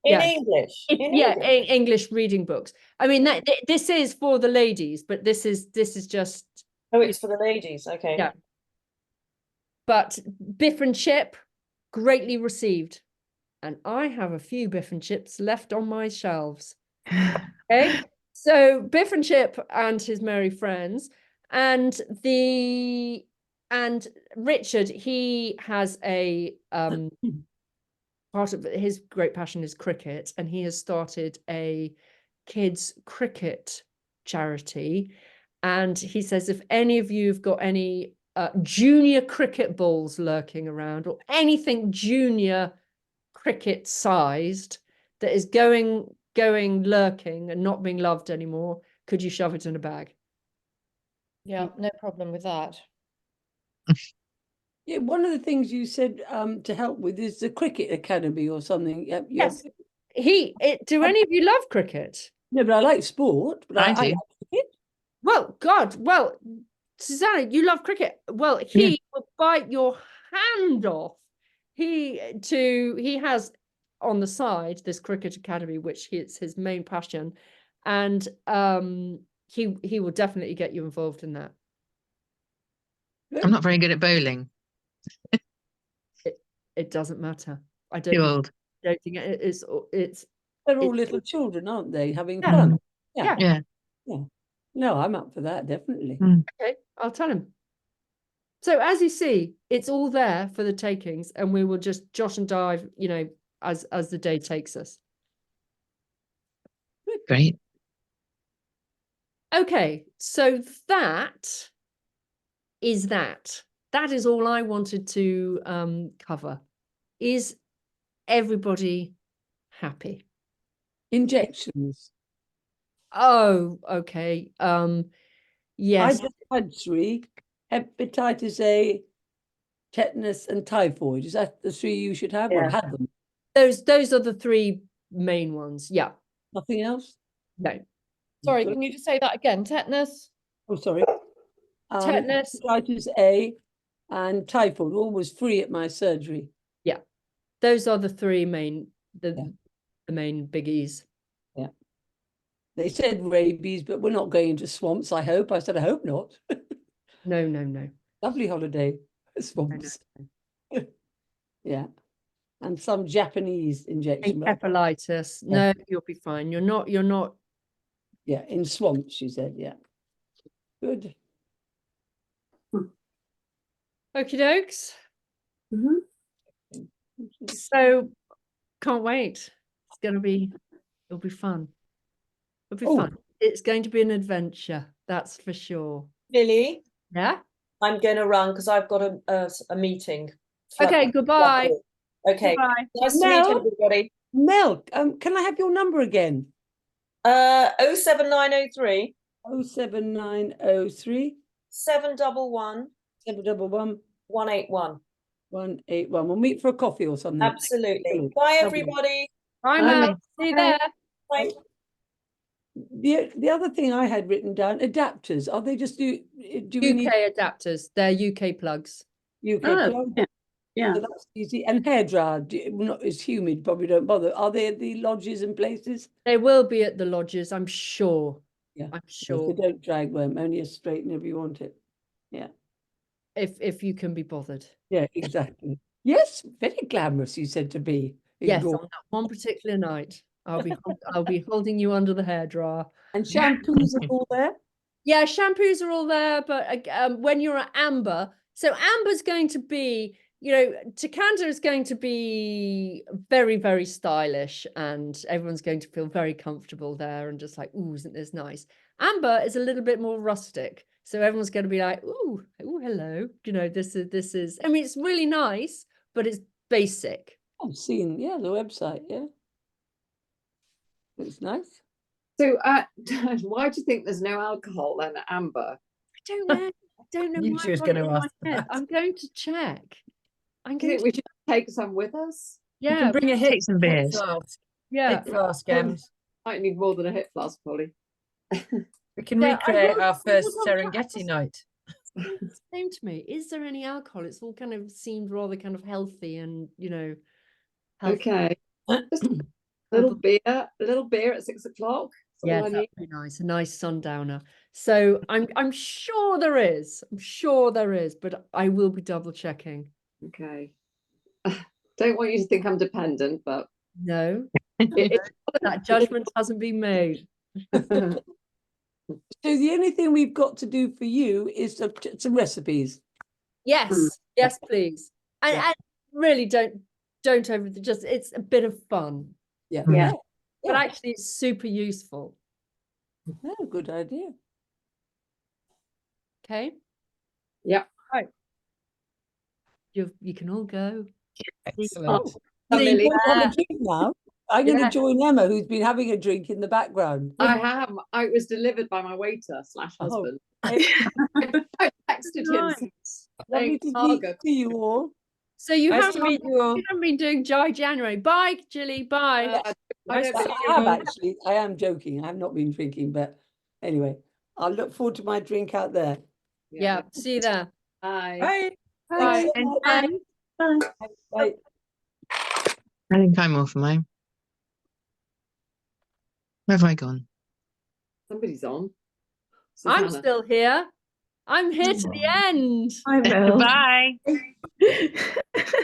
In Yeah. English. In Yeah, English. English reading books. I mean, this is for the ladies, but this is just. Oh, it's for the ladies. Okay. Yeah. But Biff and Chip, greatly received. And I have a few Biff and Chips left on my shelves. Okay. So Biff and Chip and his merry friends, and Richard, he has a part of his great passion is cricket, and he has started a kids cricket charity. And he says, if any of you have got any junior cricket balls lurking around, or anything junior cricket sized that is going lurking and not being loved anymore, could you shove it in a bag? Yeah, no problem with that. Yeah, one of the things you said to help with is the cricket academy or something. Yes. Do any of you love cricket? No, but I like sport. But I do. like cricket. Well, God, well, Susanna, you love cricket. Well, he will bite your hand off. He has on the side this cricket academy, which it's his main passion, and he will definitely get you involved in that. I'm not very good at bowling. It doesn't matter. I Too old. don't think it's They're all little children, aren't they? Having Yeah. fun. Yeah. No, I'm up for that, definitely. Okay, I'll tell him. So as you see, it's all there for the takings, and we will just josh and dive, as the day takes us. Great. Okay, so that is that. That is all I wanted to cover. Is everybody happy? Injections. Oh, okay. Yes. I just had 3: hepatitis A, tetanus, and typhoid. Is that the 3 you should have? Or Yeah. had them? Those are the 3 main ones. Yeah. Nothing else? No. Sorry, Good. can you just say that again? Tetanus? Oh, sorry. Tetanus. Hepatitis A and typhoid, all was free at my surgery. Yeah. Those are the 3 main Yeah. the main biggies. Yeah. They said rabies, but we're not going into swamps, I hope. I said, I hope not. No. Lovely holiday. Swamps. Yeah. And some Japanese injection. but- Encephalitis. No, you'll be fine. You're not. Yeah, in swamps, she said, yeah. Good. Okie dokes. Mhm. So can't wait. It'll be fun. It'll be fun. It's going to be an adventure, that's for sure. Lily, Yeah. I'm going to run because I've got a meeting. Okay, goodbye. Okay. Goodbye. Nice to meet Mel? everybody. Mel, can I have your number again? 07903 07903 711 711 181. 181. We'll meet for a coffee or something. Absolutely. Brilliant. Bye, Lovely. everybody. Bye, Bye, Mel. Mel. See you there. Bye. The other thing I had written down, adapters. Are they just do we need UK adapters. They're UK plugs. UK Oh, plug? yeah. So that's easy. And hairdryer, not as humid, probably don't bother. Are there the lodges and places? They will be at the lodges, I'm sure. Yeah. I'm If sure. they don't drag worm, only a straightener if you want it. Yeah. If you can be bothered. Yeah, exactly. Yes, very glamorous, you said to be. in Yes, Gor- on that one particular night, I'll be holding you under the hairdryer. And shampoos are all there? Yeah, shampoos are all there, but when you're at Amber, so Amber's going to be, Tekanda is going to be very, very stylish, and everyone's going to feel very comfortable there and just like, ooh, isn't this nice? Amber is a little bit more rustic, so everyone's going to be like, ooh, hello, this is. I mean, it's really nice, but it's basic. I've seen, the website, yeah. Looks nice. So, why do you think there's no alcohol then at Amber? I don't know. I don't know. Knew why she was I've got gonna it in my ask head. that. I'm going to check. I'm Do you going think to, we should take some with us? You yeah, can bring a hip, Take some hip beers. flask. yeah. Hip flask, Ems. Might need more than a hip flask, Polly. We can Yeah, I recreate will- our I will first double check. Serengeti night. Same to me. Is there any alcohol? It's all kind of seemed rather kind of healthy and healthy. Okay. Just a Herbal- little beer at 6 o'clock. That's all Yes, I that'd need. be nice. A nice sundowner. So I'm sure there is. I'm sure there is, but I will be double checking. Okay. Don't want you to think I'm dependent, but No, it, that judgment hasn't been made. So the only thing we've got to do for you is some recipes. Yes, yes, please. And, Yeah. and really don't over just it's a bit of fun. Yeah. Yeah. But actually it's super useful. Oh, good idea. Okay. yeah. You can all go. Excellent. So you Millie, both have a drink now. I'm going to Yeah. join Emma, who's been having a drink in the background. I have. It was delivered by my waiter / husband. I texted him Nice. Lovely saying, to "Margaret, see you all. So you Nice haven't to meet you all. been doing dry January. Bye, Jilly. Bye. I Nice don't to believe see I have you. actually. I am joking. I have not been drinking, but anyway, I'll look forward to my drink out there. Yeah. See you there. Bye. Bye. Thanks so And much. Bye. Bye. I think I'm off mine. Where have I gone? Somebody's on. I'm Susanna. still here. I'm here to the end. I will. Bye.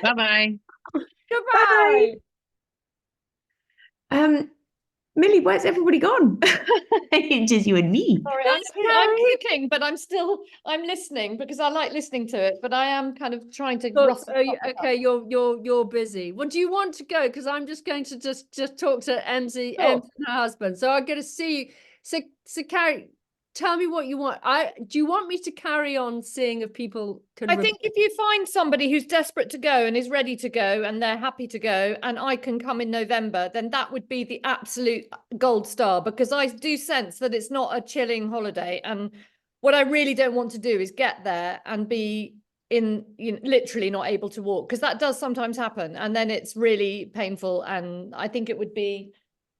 Bye-bye. Goodbye. Millie, where's everybody gone? It's just you and me. Sorry, Yes, I'm Mary. cooking, but I'm listening because I like listening to it, but I am kind of trying to So, rustle up. okay, you're busy. Well, do you want to go? Because I'm just going to just talk to Emsy and her husband. So I'm going to see you. So Carrie, tell me what you want. Do you want me to carry on seeing if people can? I think if you find somebody who's desperate to go and is ready to go and they're happy to go and I can come in November, then that would be the absolute gold star, because I do sense that it's not a chilling holiday. And what I really don't want to do is get there and be literally not able to walk, because that does sometimes happen. And then it's really painful. And I think it would be,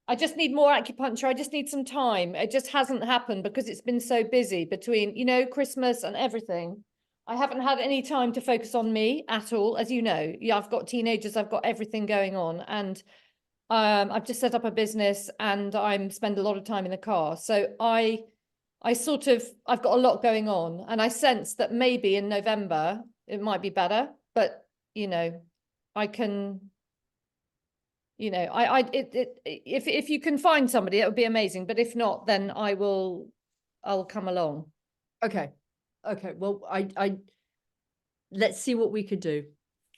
I just need more acupuncture. I just need some time. It just hasn't happened because it's been so busy between, Christmas and everything. I haven't had any time to focus on me at all. As you know, I've got teenagers, I've got everything going on. And I've just set up a business and I'm spend a lot of time in the car. So I've got a lot going on, and I sense that maybe in November it might be better, but I can, if you can find somebody, that would be amazing. But if not, then I'll come along. Okay. Well, I let's see what we could do.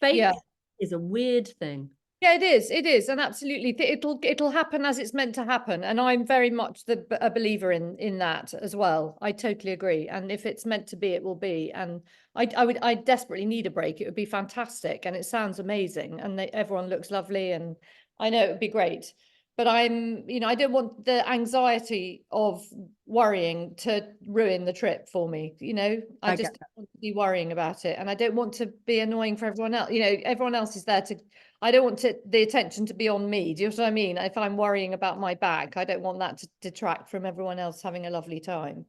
Fate Yeah. is a weird thing. Yeah, it is, and absolutely, it'll happen as it's meant to happen, and I'm very much a believer in that as well. I totally agree, and if it's meant to be, it will be. And I desperately need a break. It would be fantastic, and it sounds amazing, and everyone looks lovely, and I know it would be great. But I don't want the anxiety of worrying to ruin the trip for me. I just don't want to be worrying about it, and I don't want to be annoying for everyone else. Everyone else is there to. I don't want the attention to be on me. Do you know what I mean? If I'm worrying about my back, I don't want that to detract from everyone else having a lovely time.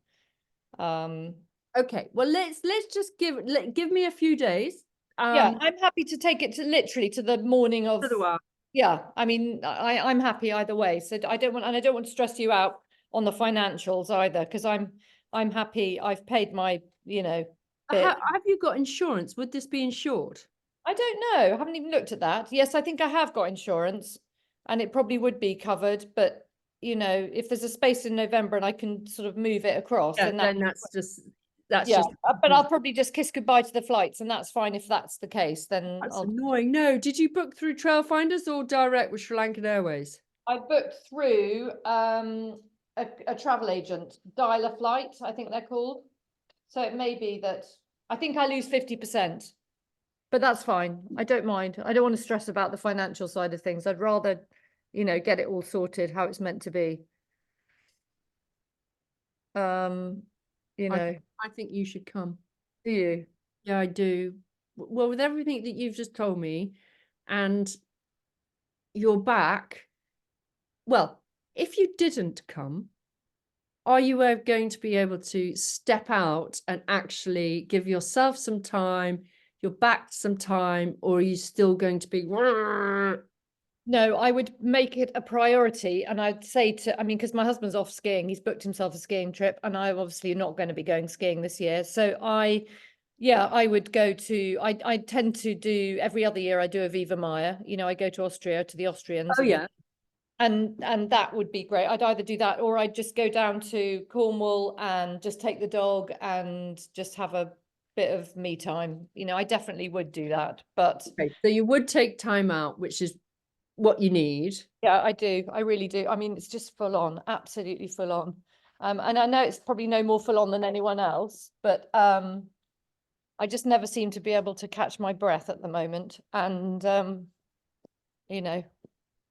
Okay. Well, let's just give me a few days. Yeah, I'm happy to take it to literally to the morning of. so do I. Yeah, I mean, I'm happy either way. So I don't want to stress you out on the financials either, because I'm happy. I've paid my, bit. Have you got insurance? Would this be insured? I don't know. I haven't even looked at that. Yes, I think I have got insurance, and it probably would be covered. But if there's a space in November and I can sort of move it across, Yeah, then that's yeah. just. But I'll probably just kiss goodbye to the flights, and that's fine if that's the case. Then That's I'll. annoying. No, did you book through Trailfinders or direct with Sri Lankan Airways? I booked through a travel agent, Dial a Flight, I think they're called. So it may be that I think I lose 50%, but that's fine. I don't mind. I don't want to stress about the financial side of things. I'd rather, get it all sorted how it's meant to be. I think you should come. Do you? Yeah, I do. Well, with everything that you've just told me, and you're back. Well, if you didn't come, are you going to be able to step out and actually give yourself some time, your back some time, or are you still going to be? No, I would make it a priority, and I'd say because my husband's off skiing, he's booked himself a skiing trip, and I'm obviously not going to be going skiing this year. So I would go to, I tend to do every other year I do a Viva Maya, I go to Austria, to the Austrians. Oh yeah. And that would be great. I'd either do that or I'd just go down to Cornwall and just take the dog and just have a bit of me time. I definitely would do that. But Okay, so you would take time out, which is what you need. yeah, I do. I really do. I mean, it's just full on, absolutely full on. And I know it's probably no more full on than anyone else, but I just never seem to be able to catch my breath at the moment. And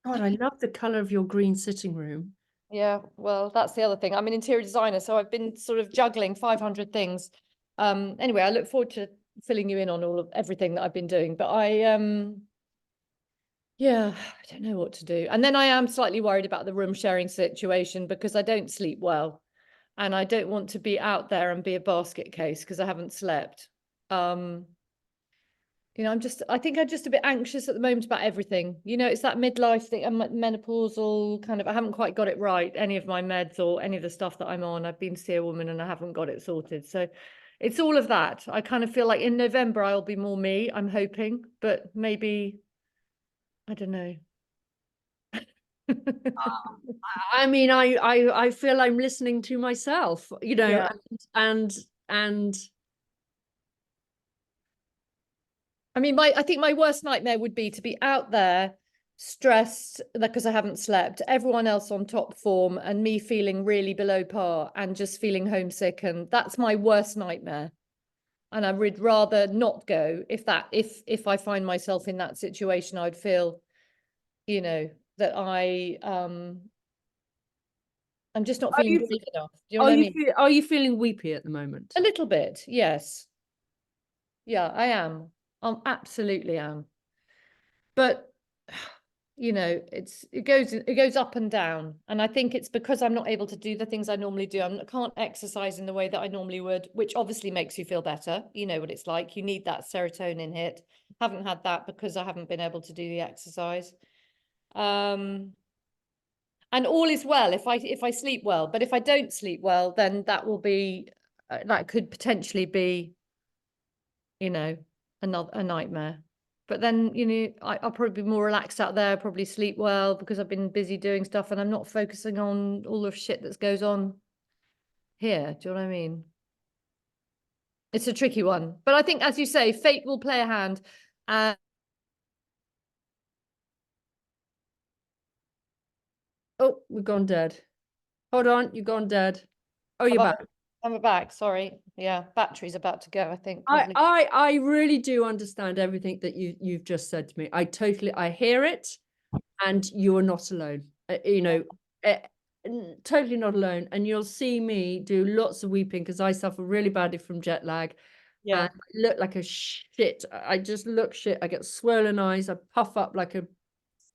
God, I love the color of your green sitting room. yeah, well, that's the other thing. I'm an interior designer, so I've been sort of juggling 500 things. Anyway, I look forward to filling you in on all of everything that I've been doing, but yeah, I don't know what to do. And then I am slightly worried about the room sharing situation because I don't sleep well, and I don't want to be out there and be a basket case because I haven't slept. I think I'm just a bit anxious at the moment about everything. It's that midlife thing, menopausal kind of, I haven't quite got it right, any of my meds or any of the stuff that I'm on. I've been to see a woman and I haven't got it sorted. So it's all of that. I kind of feel like in November, I'll be more me, I'm hoping, but maybe, I don't know. I mean, I feel I'm listening to myself, Yeah. and I mean, I think my worst nightmare would be to be out there stressed because I haven't slept, everyone else on top form and me feeling really below par and just feeling homesick. And that's my worst nightmare. And I would rather not go if I find myself in that situation. I would feel, that I'm just not feeling brave enough. Do you know what I mean? are you feeling weepy at the moment? A little bit, yes. Yeah, I am. I absolutely am. But it goes up and down, and I think it's because I'm not able to do the things I normally do. I can't exercise in the way that I normally would, which obviously makes you feel better. You know what it's like. You need that serotonin hit. Haven't had that because I haven't been able to do the exercise. And all is well if I sleep well. But if I don't sleep well, then that will be that could potentially be, a nightmare. But then, I'll probably be more relaxed out there, probably sleep well because I've been busy doing stuff and I'm not focusing on all the shit that goes on here. Do you know what I mean? It's a tricky one. But I think, as you say, fate will play a hand. Oh, we've gone dead. Hold on, you've gone dead. Oh, you're back. I'm back. Sorry. Yeah, battery's about to go, I think. I really do understand everything that you've just said to me. I hear it, and you are not alone. Totally not alone. And you'll see me do lots of weeping because I suffer really badly from jet lag. Yeah. And I look like a shit. I just look shit. I get swollen eyes. I puff up like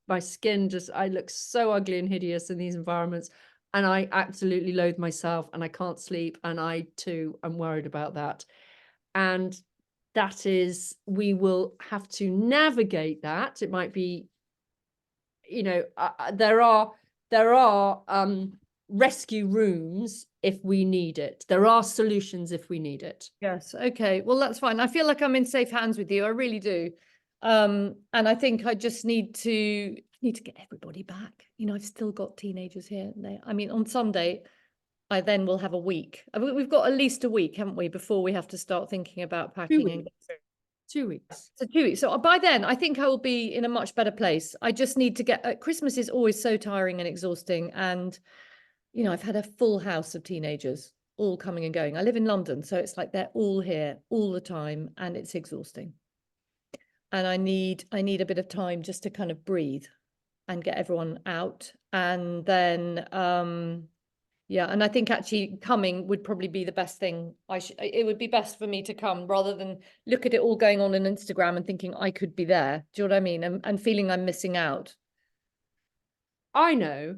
my skin I look so ugly and hideous in these environments. And I absolutely loathe myself and I can't sleep. And I too am worried about that. And we will have to navigate that. It might be, you know, there are rescue rooms if we need it. There are solutions if we need it. Yes. Okay. Well, that's fine. I feel like I'm in safe hands with you. I really do. And I think I just need to get everybody back. You know, I've still got teenagers here. I mean, on Sunday, I then will have a week. We've got at least a week, haven't we, before we have to start thinking about packing and 2 weeks. So 2 weeks. So by then, I think I will be in a much better place. I just need to get. Christmas is always so tiring and exhausting, and you know, I've had a full house of teenagers all coming and going. I live in London, so it's like they're all here all the time, and it's exhausting. And I need a bit of time just to kind of breathe and get everyone out, and then yeah, and I think actually coming would probably be the best thing. It would be best for me to come rather than look at it all going on Instagram and thinking I could be there. Do you know what I mean? And feeling I'm missing out. I know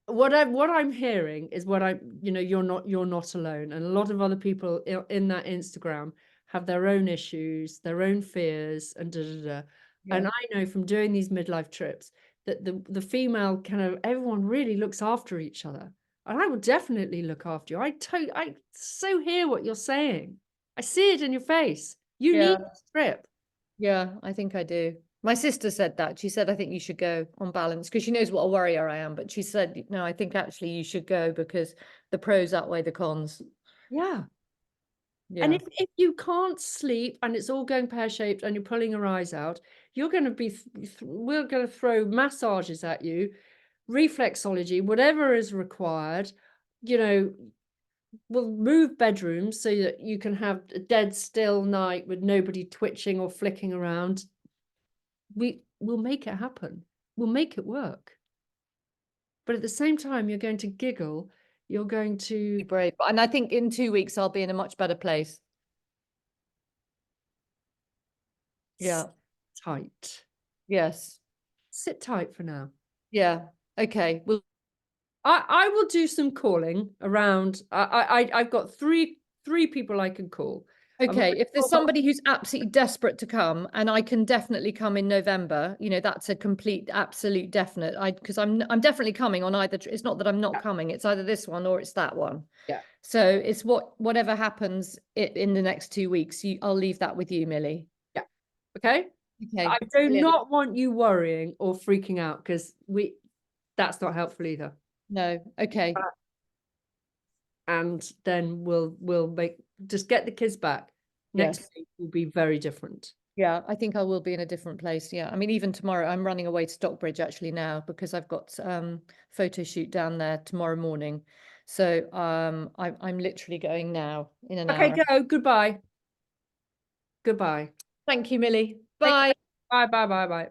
what I'm hearing is you know, you're not alone. And a lot of other people in that Instagram have their own issues, their own fears, and Yeah. And I know from doing these midlife trips that the female everyone really looks after each other. And I will definitely look after you. I so hear what you're saying. I see it in your face. You need this trip. Yeah, I think I do. My sister said that. She said, I think you should go on balance, because she knows what a worrier I am. But she said, no, I think actually you should go because the pros outweigh the cons. Yeah. Yeah. And if you can't sleep and it's all going pear-shaped and you're pulling your eyes out, you're going to be, we're going to throw massages at you, reflexology, whatever is required. You know, we'll move bedrooms so that you can have a dead still night with nobody twitching or flicking around. We'll make it happen. We'll make it work. But at the same time, you're going to giggle. You're going to Be brave. And I think in 2 weeks, I'll be in a much better place. Yeah. tight. Yes. Sit tight for now. Yeah. Okay. Well, I will do some calling around. I've got three people I can call. okay. If there's somebody who's absolutely desperate to come, and I can definitely come in November, you know, that's a complete, absolute definite. Because I'm definitely coming on either. It's not that I'm not coming. It's either this one or it's that one. Yeah. So it's whatever happens in the next 2 weeks. I'll leave that with you, Millie. Yeah. Okay. Okay. I do not want you worrying or freaking out, because that's not helpful either. No. Okay. And then we'll just get the kids back. Next week will be very different. Yeah, I think I will be in a different place. Yeah. I mean, even tomorrow, I'm running away to Stockbridge actually now, because I've got photo shoot down there tomorrow morning. So I'm literally going now in an hour. Okay, go. Goodbye. Goodbye. Thank you, Millie. Bye. Bye.